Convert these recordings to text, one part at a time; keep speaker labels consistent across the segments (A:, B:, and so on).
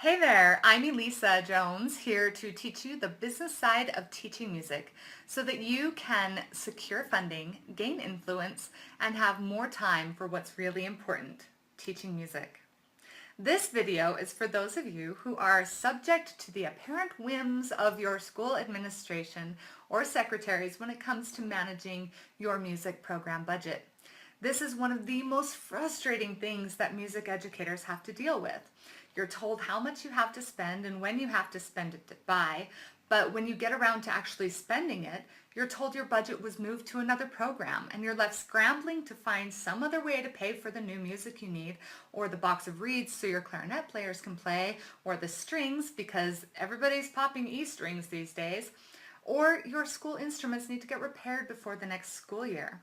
A: Hey there, I'm Elisa Jones here to teach you the business side of teaching music so that you can secure funding, gain influence, and have more time for what's really important, teaching music. This video is for those of you who are subject to the apparent whims of your school administration or secretaries when it comes to managing your music program budget. This is one of the most frustrating things that music educators have to deal with. You're told how much you have to spend and when you have to spend it by, but when you get around to actually spending it, you're told your budget was moved to another program and you're left scrambling to find some other way to pay for the new music you need, or the box of reeds so your clarinet players can play, or the strings because everybody's popping E strings these days, or your school instruments need to get repaired before the next school year.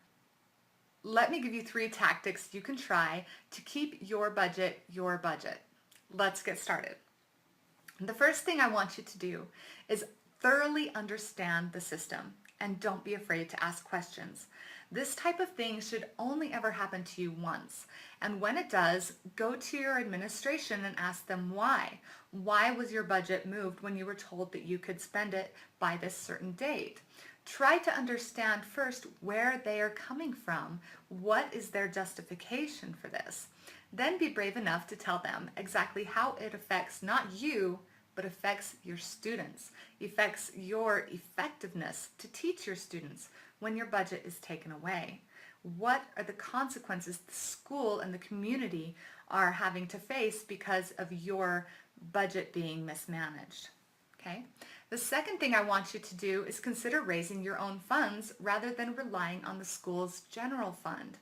A: Let me give you 3 tactics you can try to keep your budget your budget. Let's get started. The first thing I want you to do is thoroughly understand the system and don't be afraid to ask questions. This type of thing should only ever happen to you once. And when it does, go to your administration and ask them why. Why was your budget moved when you were told that you could spend it by this certain date? Try to understand first where they are coming from. What is their justification for this? Then be brave enough to tell them exactly how it affects not you, but affects your students, affects your effectiveness to teach your students when your budget is taken away. What are the consequences the school and the community are having to face because of your budget being mismanaged? Okay. The second thing I want you to do is consider raising your own funds rather than relying on the school's general fund.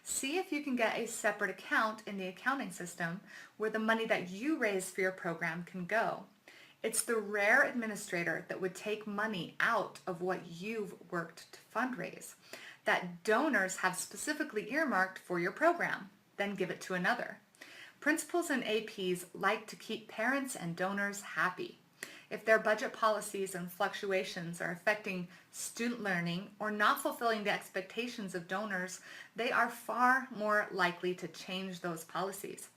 A: See if you can get a separate account in the accounting system where the money that you raise for your program can go. It's the rare administrator that would take money out of what you've worked to fundraise, that donors have specifically earmarked for your program, then give it to another. Principals and APs like to keep parents and donors happy. If their budget policies and fluctuations are affecting student learning or not fulfilling the expectations of donors, they are far more likely to change those policies.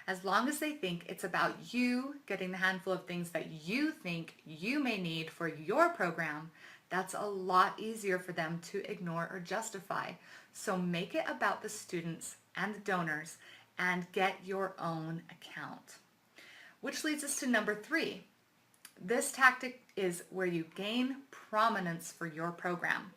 A: As long as they think it's about you getting the handful of things that you think you may need for your program, that's a lot easier for them to ignore or justify. So make it about the students and the donors and get your own account. Which leads us to number 3. This tactic is where you gain prominence for your program.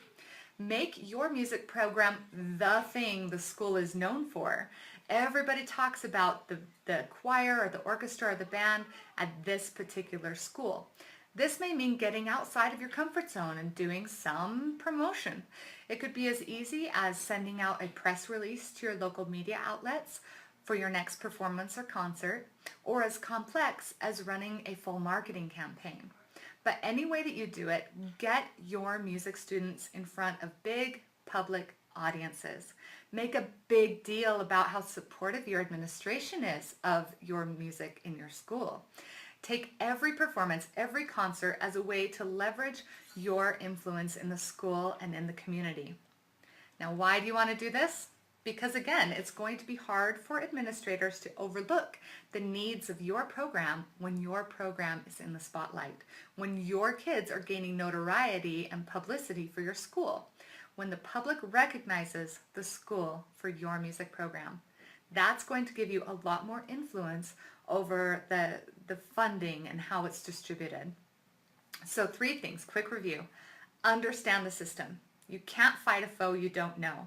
A: Make your music program the thing the school is known for. Everybody talks about the choir or the orchestra or the band at this particular school. This may mean getting outside of your comfort zone and doing some promotion. It could be as easy as sending out a press release to your local media outlets for your next performance or concert, or as complex as running a full marketing campaign. But any way that you do it, get your music students in front of big public audiences. Make a big deal about how supportive your administration is of your music in your school. Take every performance, every concert as a way to leverage your influence in the school and in the community. Now, why do you want to do this? Because again, it's going to be hard for administrators to overlook the needs of your program when your program is in the spotlight, when your kids are gaining notoriety and publicity for your school, when the public recognizes the school for your music program. That's going to give you a lot more influence over the funding and how it's distributed. So 3 things, quick review. Understand the system. You can't fight a foe you don't know.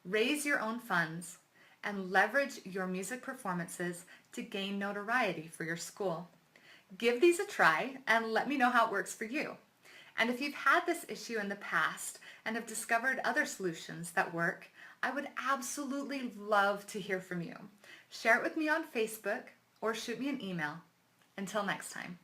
A: Raise your own funds and leverage your music performances to gain notoriety for your school. Give these a try and let me know how it works for you. And if you've had this issue in the past and have discovered other solutions that work, I would absolutely love to hear from you. Share it with me on Facebook or shoot me an email. Until next time.